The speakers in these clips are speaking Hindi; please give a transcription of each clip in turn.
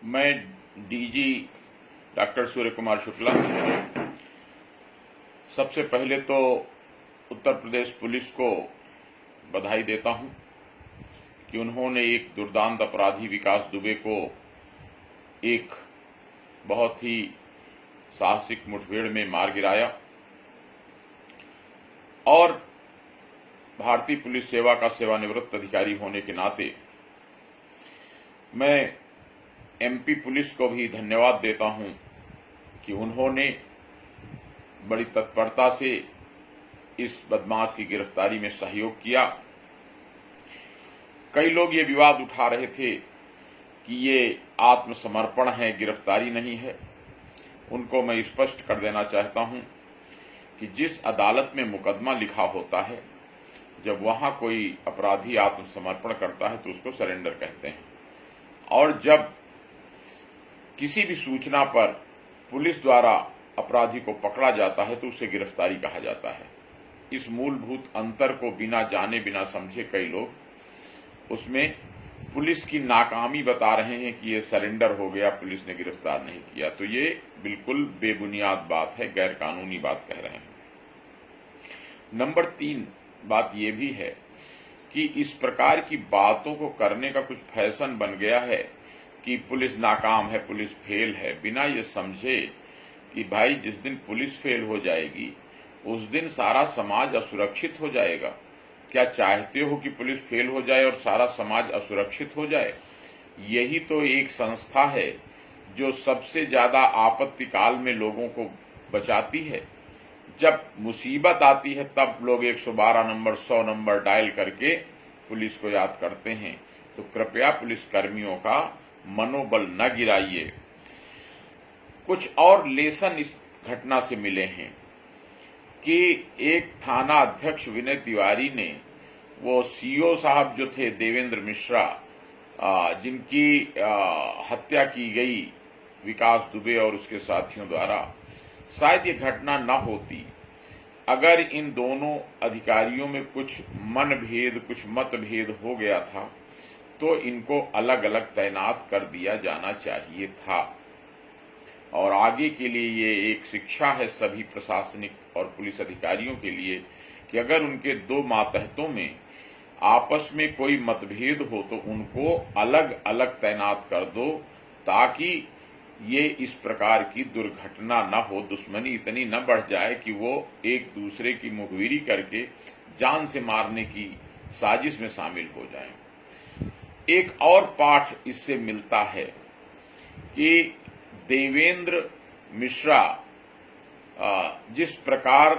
मैं डीजी डॉक्टर सूर्य कुमार शुक्ला सबसे पहले तो उत्तर प्रदेश पुलिस को बधाई देता हूं कि उन्होंने एक दुर्दांत अपराधी विकास दुबे को एक बहुत ही साहसिक मुठभेड़ में मार गिराया और भारतीय पुलिस सेवा का सेवानिवृत्त अधिकारी होने के नाते मैं एमपी पुलिस को भी धन्यवाद देता हूं कि उन्होंने बड़ी तत्परता से इस बदमाश की गिरफ्तारी में सहयोग किया। कई लोग ये विवाद उठा रहे थे कि ये आत्मसमर्पण है, गिरफ्तारी नहीं है। उनको मैं स्पष्ट कर देना चाहता हूं कि जिस अदालत में मुकदमा लिखा होता है, जब वहां कोई अपराधी आत्मसमर्पण करता है तो उसको सरेंडर कहते हैं, और जब किसी भी सूचना पर पुलिस द्वारा अपराधी को पकड़ा जाता है तो उसे गिरफ्तारी कहा जाता है। इस मूलभूत अंतर को बिना जाने बिना समझे कई लोग उसमें पुलिस की नाकामी बता रहे हैं कि ये सरेंडर हो गया, पुलिस ने गिरफ्तार नहीं किया। तो ये बिल्कुल बेबुनियाद बात है, गैर कानूनी बात कह रहे हैं। नंबर 3 बात यह भी है कि इस प्रकार की बातों को करने का कुछ फैशन बन गया है कि पुलिस नाकाम है, पुलिस फेल है, बिना ये समझे कि भाई जिस दिन पुलिस फेल हो जाएगी उस दिन सारा समाज असुरक्षित हो जाएगा। क्या चाहते हो कि पुलिस फेल हो जाए और सारा समाज असुरक्षित हो जाए? यही तो एक संस्था है जो सबसे ज्यादा आपत्ति काल में लोगों को बचाती है। जब मुसीबत आती है तब लोग 112 नंबर 100 नंबर डायल करके पुलिस को याद करते हैं। तो कृपया पुलिस कर्मियों का मनोबल न गिराइए। कुछ और लेसन इस घटना से मिले हैं कि एक थाना अध्यक्ष विनय तिवारी ने वो सीओ साहब जो थे देवेंद्र मिश्रा, जिनकी हत्या की गई विकास दुबे और उसके साथियों द्वारा, शायद ये घटना न होती अगर इन दोनों अधिकारियों में कुछ मनभेद, कुछ मतभेद हो गया था तो इनको अलग अलग तैनात कर दिया जाना चाहिए था। और आगे के लिए ये एक शिक्षा है सभी प्रशासनिक और पुलिस अधिकारियों के लिए कि अगर उनके 2 मातहतों में आपस में कोई मतभेद हो तो उनको अलग अलग तैनात कर दो, ताकि ये इस प्रकार की दुर्घटना न हो, दुश्मनी इतनी न बढ़ जाए कि वो एक दूसरे की मुखबिरी करके जान से मारने की साजिश में शामिल हो जाएं। एक और पाठ इससे मिलता है कि देवेंद्र मिश्रा जिस प्रकार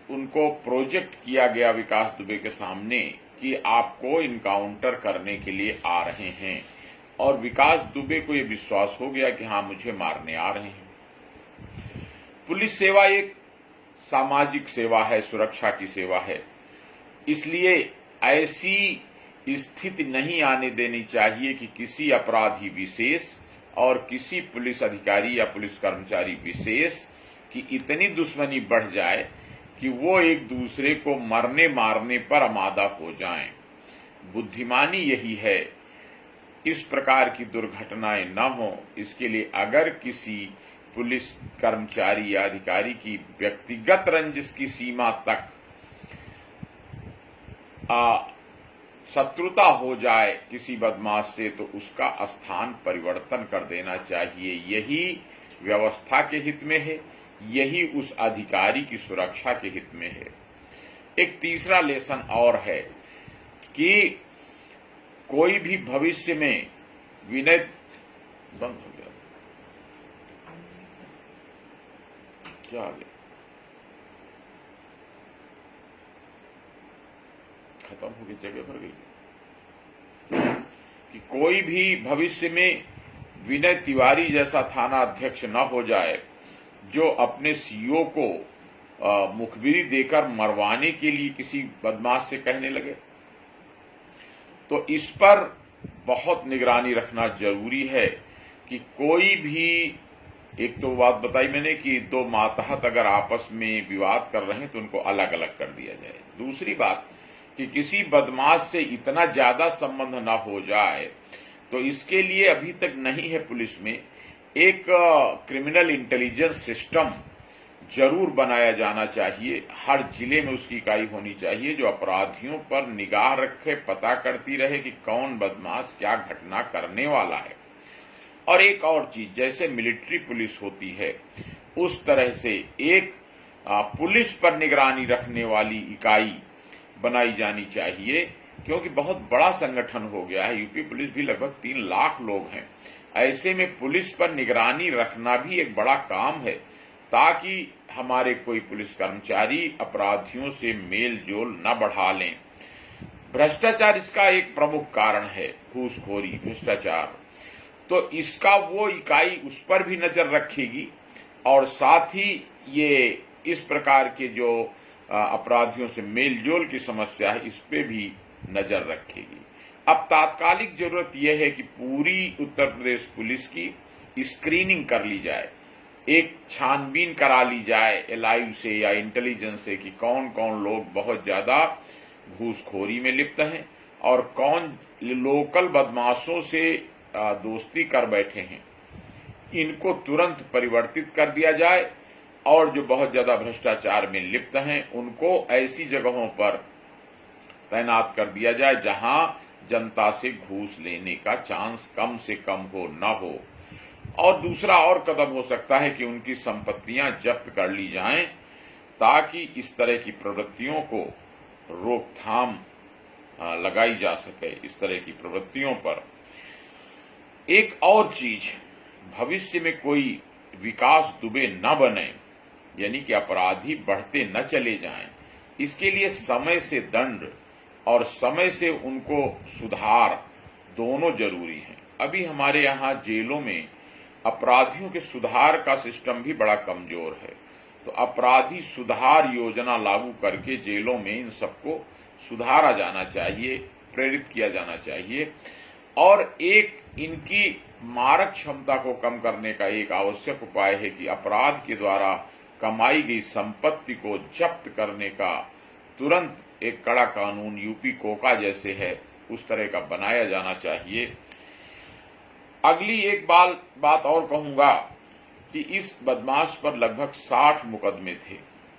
उनको प्रोजेक्ट किया गया विकास दुबे के सामने कि आपको इनकाउंटर करने के लिए आ रहे हैं, और विकास दुबे को यह विश्वास हो गया कि हाँ मुझे मारने आ रहे हैं। पुलिस सेवा एक सामाजिक सेवा है, सुरक्षा की सेवा है, इसलिए ऐसी स्थिति नहीं आने देनी चाहिए कि किसी अपराधी विशेष और किसी पुलिस अधिकारी या पुलिस कर्मचारी विशेष की इतनी दुश्मनी बढ़ जाए कि वो एक दूसरे को मरने मारने पर आमादा हो जाएं। बुद्धिमानी यही है इस प्रकार की दुर्घटनाएं न हो। इसके लिए अगर किसी पुलिस कर्मचारी या अधिकारी की व्यक्तिगत रंजिश की सीमा तक शत्रुता हो जाए किसी बदमाश से तो उसका स्थान परिवर्तन कर देना चाहिए। यही व्यवस्था के हित में है, यही उस अधिकारी की सुरक्षा के हित में है। एक तीसरा लेसन और है कि कोई भी भविष्य में विनय बंद हो गया, क्या आ गया, खत्म हो गई, जगह भर गई। कि कोई भी भविष्य में विनय तिवारी जैसा थाना अध्यक्ष न हो जाए जो अपने सीओ को मुखबिरी देकर मरवाने के लिए किसी बदमाश से कहने लगे। तो इस पर बहुत निगरानी रखना जरूरी है कि कोई भी, एक तो बात बताई मैंने कि 2 मातहत अगर आपस में विवाद कर रहे हैं तो उनको अलग अलग कर दिया जाए। दूसरी बात कि किसी बदमाश से इतना ज्यादा संबंध न हो जाए तो इसके लिए अभी तक नहीं है पुलिस में एक क्रिमिनल इंटेलिजेंस सिस्टम जरूर बनाया जाना चाहिए। हर जिले में उसकी इकाई होनी चाहिए जो अपराधियों पर निगाह रखे, पता करती रहे कि कौन बदमाश क्या घटना करने वाला है। और एक और चीज, जैसे मिलिट्री पुलिस होती है उस तरह से एक पुलिस पर निगरानी रखने वाली इकाई बनाई जानी चाहिए, क्योंकि बहुत बड़ा संगठन हो गया है। यूपी पुलिस भी लगभग 3 लाख लोग हैं। ऐसे में पुलिस पर निगरानी रखना भी एक बड़ा काम है, ताकि हमारे कोई पुलिस कर्मचारी अपराधियों से मेल जोल न बढ़ा लें। भ्रष्टाचार इसका एक प्रमुख कारण है, घूसखोरी, भ्रष्टाचार। तो इसका वो इकाई उस पर भी नजर रखेगी और साथ ही ये इस प्रकार के जो अपराधियों से मेलजोल की समस्या है इस पे भी नजर रखेगी। अब तात्कालिक जरूरत यह है कि पूरी उत्तर प्रदेश पुलिस की स्क्रीनिंग कर ली जाए, एक छानबीन करा ली जाए एलआईयू से या इंटेलिजेंस से कि कौन कौन लोग बहुत ज्यादा घूसखोरी में लिप्त हैं और कौन लोकल बदमाशों से दोस्ती कर बैठे हैं। इनको तुरंत परिवर्तित कर दिया जाए और जो बहुत ज्यादा भ्रष्टाचार में लिप्त हैं उनको ऐसी जगहों पर तैनात कर दिया जाए जहां जनता से घूस लेने का चांस कम से कम हो, न हो। और दूसरा और कदम हो सकता है कि उनकी संपत्तियां जब्त कर ली जाएं, ताकि इस तरह की प्रवृत्तियों को रोकथाम लगाई जा सके। इस तरह की प्रवृत्तियों पर एक और चीज, भविष्य में कोई विकास दुबे न बने, यानी कि अपराधी बढ़ते न चले जाएं, इसके लिए समय से दंड और समय से उनको सुधार दोनों जरूरी हैं। अभी हमारे यहाँ जेलों में अपराधियों के सुधार का सिस्टम भी बड़ा कमजोर है। तो अपराधी सुधार योजना लागू करके जेलों में इन सबको सुधारा जाना चाहिए, प्रेरित किया जाना चाहिए। और एक इनकी मारक क्षमता को कम करने का एक आवश्यक उपाय है कि अपराध के द्वारा कमाई गई संपत्ति को जब्त करने का तुरंत एक कड़ा कानून यूपी कोका जैसे है उस तरह का बनाया जाना चाहिए। अगली एक बात और कहूंगा कि इस बदमाश पर लगभग 60 मुकदमे थे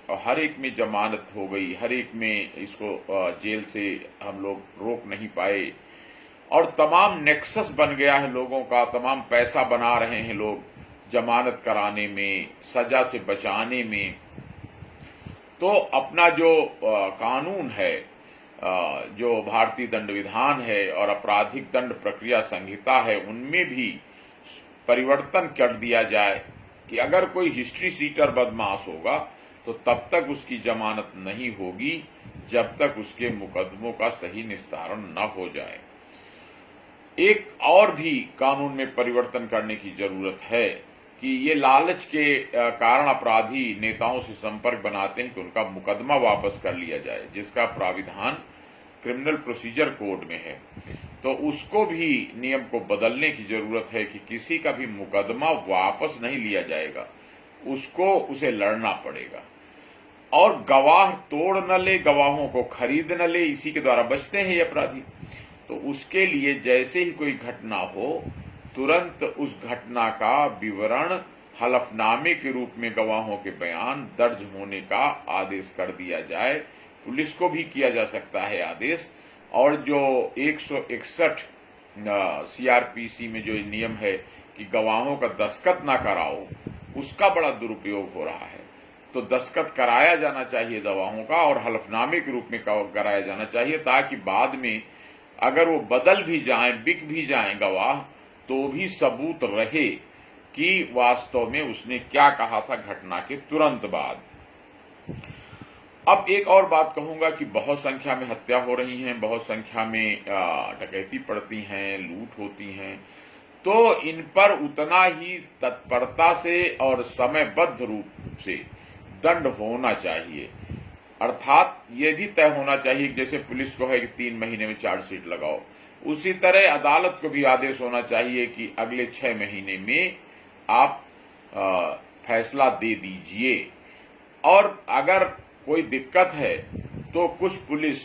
और हर एक में जमानत हो गई, हर एक में इसको जेल से हम लोग रोक नहीं पाए और तमाम नेक्सस बन गया है लोगों का, तमाम पैसा बना रहे हैं लोग जमानत कराने में, सजा से बचाने में। तो अपना जो कानून है, जो भारतीय दंड विधान है और आपराधिक दंड प्रक्रिया संहिता है, उनमें भी परिवर्तन कर दिया जाए कि अगर कोई हिस्ट्री सीटर बदमाश होगा तो तब तक उसकी जमानत नहीं होगी जब तक उसके मुकदमों का सही निस्तारण न हो जाए। एक और भी कानून में परिवर्तन करने की जरूरत है कि ये लालच के कारण अपराधी नेताओं से संपर्क बनाते हैं कि उनका मुकदमा वापस कर लिया जाए, जिसका प्राविधान क्रिमिनल प्रोसीजर कोड में है। तो उसको भी नियम को बदलने की जरूरत है कि किसी का भी मुकदमा वापस नहीं लिया जाएगा, उसे लड़ना पड़ेगा। और गवाह तोड़ न ले, गवाहों को खरीद न ले, इसी के द्वारा बचते हैं ये अपराधी। तो उसके लिए जैसे ही कोई घटना हो तुरंत उस घटना का विवरण हलफनामे के रूप में गवाहों के बयान दर्ज होने का आदेश कर दिया जाए। पुलिस को भी किया जा सकता है आदेश। और जो 161 सीआरपीसी में जो नियम है कि गवाहों का दस्तखत ना कराओ, उसका बड़ा दुरुपयोग हो रहा है। तो दस्तखत कराया जाना चाहिए गवाहों का और हलफनामे के रूप में कराया जाना चाहिए, ताकि बाद में अगर वो बदल भी जाएं, बिक भी जाएं गवाह, तो भी सबूत रहे कि वास्तव में उसने क्या कहा था घटना के तुरंत बाद। अब एक और बात कहूंगा कि बहुत संख्या में हत्या हो रही हैं, बहुत संख्या में डकैती पड़ती हैं, लूट होती हैं, तो इन पर उतना ही तत्परता से और समयबद्ध रूप से दंड होना चाहिए। अर्थात ये भी तय होना चाहिए कि जैसे पुलिस को है कि 3 महीने में चार्जशीट लगाओ, उसी तरह अदालत को भी आदेश होना चाहिए कि अगले 6 महीने में आप फैसला दे दीजिए। और अगर कोई दिक्कत है तो कुछ पुलिस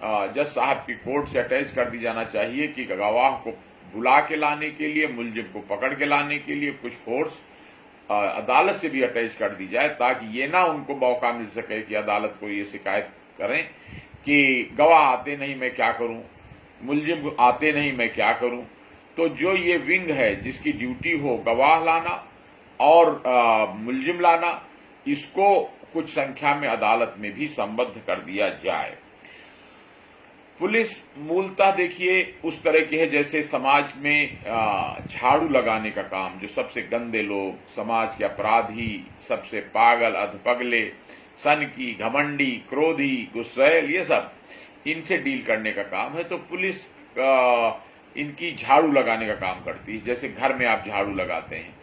जज साहब की कोर्ट से अटैच कर दी जाना चाहिए कि गवाह को बुला के लाने के लिए, मुलजिम को पकड़ के लाने के लिए कुछ फोर्स अदालत से भी अटैच कर दी जाए, ताकि ये ना उनको मौका मिल सके कि अदालत को ये शिकायत करें कि गवाह आते नहीं मैं क्या करूं, मुलजिम आते नहीं मैं क्या करूं। तो जो ये विंग है जिसकी ड्यूटी हो गवाह लाना और मुलजिम लाना, इसको कुछ संख्या में अदालत में भी संबद्ध कर दिया जाए। पुलिस मूलतः देखिए उस तरह की है जैसे समाज में झाड़ू लगाने का काम, जो सबसे गंदे लोग, समाज के अपराधी, सबसे पागल, अधपगले, सनकी, घमंडी, क्रोधी, गुस्सैल, ये सब इनसे डील करने का काम है। तो पुलिस इनकी झाड़ू लगाने का काम करती है। जैसे घर में आप झाड़ू लगाते हैं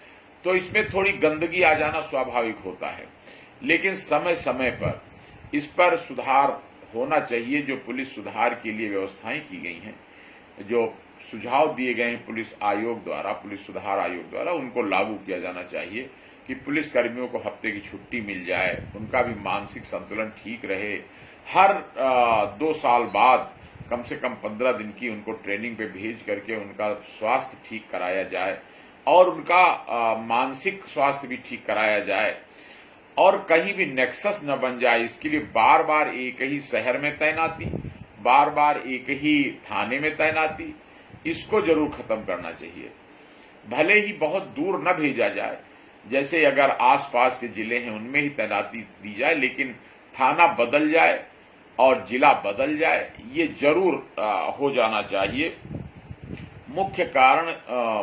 तो इसमें थोड़ी गंदगी आ जाना स्वाभाविक होता है, लेकिन समय समय पर इस पर सुधार होना चाहिए। जो पुलिस सुधार के लिए व्यवस्थाएं की गई हैं, जो सुझाव दिए गए हैं पुलिस आयोग द्वारा, पुलिस सुधार आयोग द्वारा, उनको लागू किया जाना चाहिए कि पुलिस कर्मियों को हफ्ते की छुट्टी मिल जाए, उनका भी मानसिक संतुलन ठीक रहे। हर 2 साल बाद कम से कम 15 दिन की उनको ट्रेनिंग पे भेज करके उनका स्वास्थ्य ठीक कराया जाए और उनका मानसिक स्वास्थ्य भी ठीक कराया जाए, और कहीं भी नेक्सस न बन जाए। इसके लिए बार बार एक ही शहर में तैनाती, बार बार एक ही थाने में तैनाती, इसको जरूर खत्म करना चाहिए। भले ही बहुत दूर न भेजा जाए, जैसे अगर आसपास के जिले हैं उनमें ही तैनाती दी जाए, लेकिन थाना बदल जाए और जिला बदल जाए, ये जरूर हो जाना चाहिए। मुख्य कारण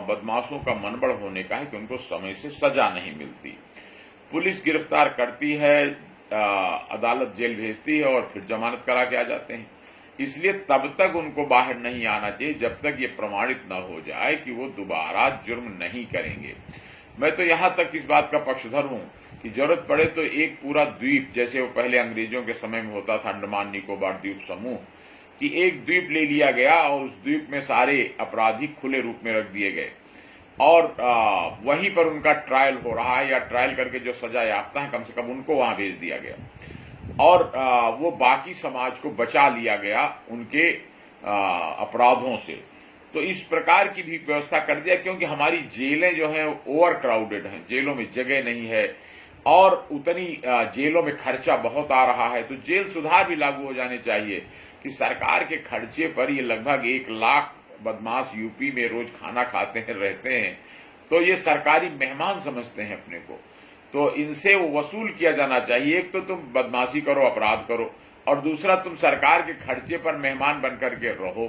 बदमाशों का मनबढ़ होने का है कि उनको समय से सजा नहीं मिलती। पुलिस गिरफ्तार करती है, अदालत जेल भेजती है और फिर जमानत करा के आ जाते हैं। इसलिए तब तक उनको बाहर नहीं आना चाहिए जब तक ये प्रमाणित न हो जाए कि वो दोबारा जुर्म नहीं करेंगे। मैं तो यहां तक इस बात का पक्षधर हूं कि जरूरत पड़े तो एक पूरा द्वीप, जैसे वो पहले अंग्रेजों के समय में होता था अंडमान निकोबार द्वीप समूह, कि एक द्वीप ले लिया गया और उस द्वीप में सारे अपराधी खुले रूप में रख दिए गए और वहीं पर उनका ट्रायल हो रहा है, या ट्रायल करके जो सजा याफ्ता है कम से कम उनको वहां भेज दिया गया और वो बाकी समाज को बचा लिया गया उनके अपराधों से। तो इस प्रकार की भी व्यवस्था कर दिया, क्योंकि हमारी जेलें जो हैं ओवर क्राउडेड हैं, जेलों में जगह नहीं है और उतनी जेलों में खर्चा बहुत आ रहा है। तो जेल सुधार भी लागू हो जाने चाहिए कि सरकार के खर्चे पर ये लगभग 1 लाख बदमाश यूपी में रोज खाना खाते हैं, रहते हैं, तो ये सरकारी मेहमान समझते हैं अपने को, तो इनसे वो वसूल किया जाना चाहिए। एक तो तुम बदमाशी करो, अपराध करो, और दूसरा तुम सरकार के खर्चे पर मेहमान बनकर के रहो।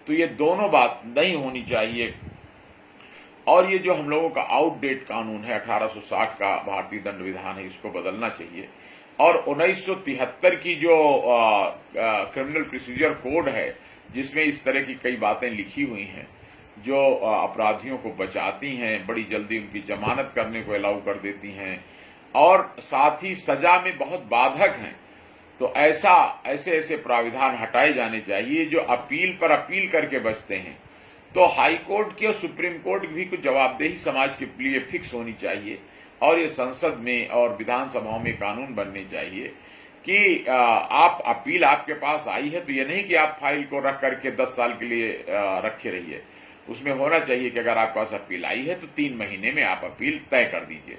तो ये दोनों बात नहीं होनी चाहिए। और ये जो हम लोगों का आउटडेट कानून है 1860 का भारतीय दंड विधान है, इसको बदलना चाहिए। और 1973 की जो क्रिमिनल प्रोसीजर कोड है, जिसमें इस तरह की कई बातें लिखी हुई हैं जो अपराधियों को बचाती हैं, बड़ी जल्दी उनकी जमानत करने को अलाउ कर देती हैं और साथ ही सजा में बहुत बाधक हैं, तो ऐसे प्राविधान हटाए जाने चाहिए जो अपील पर अपील करके बचते हैं। तो हाई कोर्ट की और सुप्रीम कोर्ट की भी कुछ जवाबदेही समाज के लिए फिक्स होनी चाहिए और ये संसद में और विधानसभाओं में कानून बनने चाहिए कि आप अपील आपके पास आई है तो ये नहीं कि आप फाइल को रख करके 10 साल के लिए रखे रहिए। उसमें होना चाहिए कि अगर आपके पास अपील आई है तो 3 महीने में आप अपील तय कर दीजिए।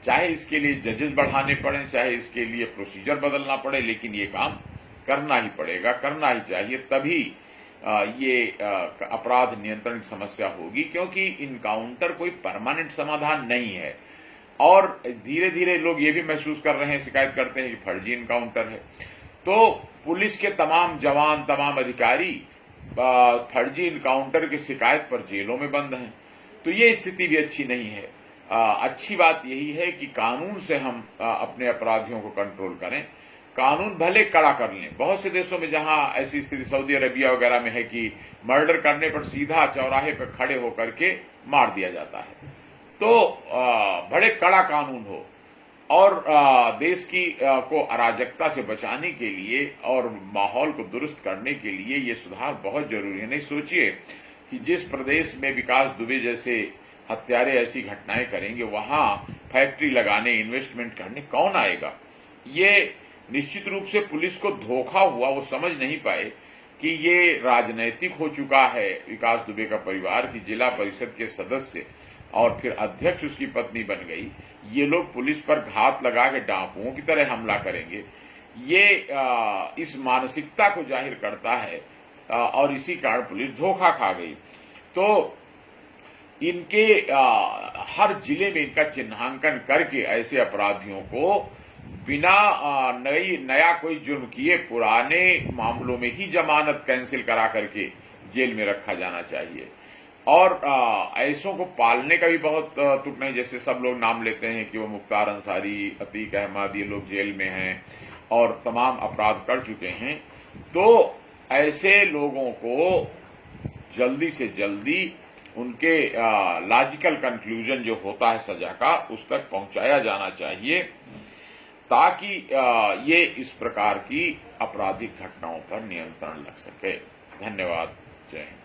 चाहे इसके लिए जजेस बढ़ाने पड़े, चाहे इसके लिए प्रोसीजर बदलना पड़े, लेकिन ये काम करना ही पड़ेगा, करना ही चाहिए। तभी ये अपराध नियंत्रण की समस्या होगी, क्योंकि इनकाउंटर कोई परमानेंट समाधान नहीं है। और धीरे धीरे लोग ये भी महसूस कर रहे हैं, शिकायत करते हैं कि फर्जी इनकाउंटर है। तो पुलिस के तमाम जवान, तमाम अधिकारी फर्जी इनकाउंटर की शिकायत पर जेलों में बंद हैं। तो ये स्थिति भी अच्छी नहीं है। अच्छी बात यही है कि कानून से हम अपने अपराधियों को कंट्रोल करें। कानून भले कड़ा कर लें, बहुत से देशों में जहां ऐसी स्थिति सऊदी अरेबिया वगैरह में है कि मर्डर करने पर सीधा चौराहे पर खड़े होकर के मार दिया जाता है, तो बड़े कड़ा कानून हो और देश की को अराजकता से बचाने के लिए और माहौल को दुरुस्त करने के लिए ये सुधार बहुत जरूरी है। नहीं सोचिए कि जिस प्रदेश में विकास दुबे जैसे हत्यारे ऐसी घटनाएं करेंगे, वहां फैक्ट्री लगाने, इन्वेस्टमेंट करने कौन आएगा। ये निश्चित रूप से पुलिस को धोखा हुआ, वो समझ नहीं पाए कि ये राजनैतिक हो चुका है विकास दुबे का परिवार की जिला परिषद के सदस्य और फिर अध्यक्ष उसकी पत्नी बन गई, ये लोग पुलिस पर घात लगा के डाकुओं की तरह हमला करेंगे, ये इस मानसिकता को जाहिर करता है और इसी कारण पुलिस धोखा खा गई। तो इनके हर जिले में इनका चिन्हांकन करके ऐसे अपराधियों को बिना नया कोई जुर्म किए पुराने मामलों में ही जमानत कैंसिल करा करके जेल में रखा जाना चाहिए। और ऐसों को पालने का भी बहुत तुक नहीं, जैसे सब लोग नाम लेते हैं कि वो मुख्तार अंसारी, अतीक अहमद, ये लोग जेल में हैं और तमाम अपराध कर चुके हैं। तो ऐसे लोगों को जल्दी से जल्दी उनके लॉजिकल कंक्लूजन जो होता है सजा का, उस तक पहुंचाया जाना चाहिए ताकि ये इस प्रकार की आपराधिक घटनाओं पर नियंत्रण लग सके। धन्यवाद। जय हिंद।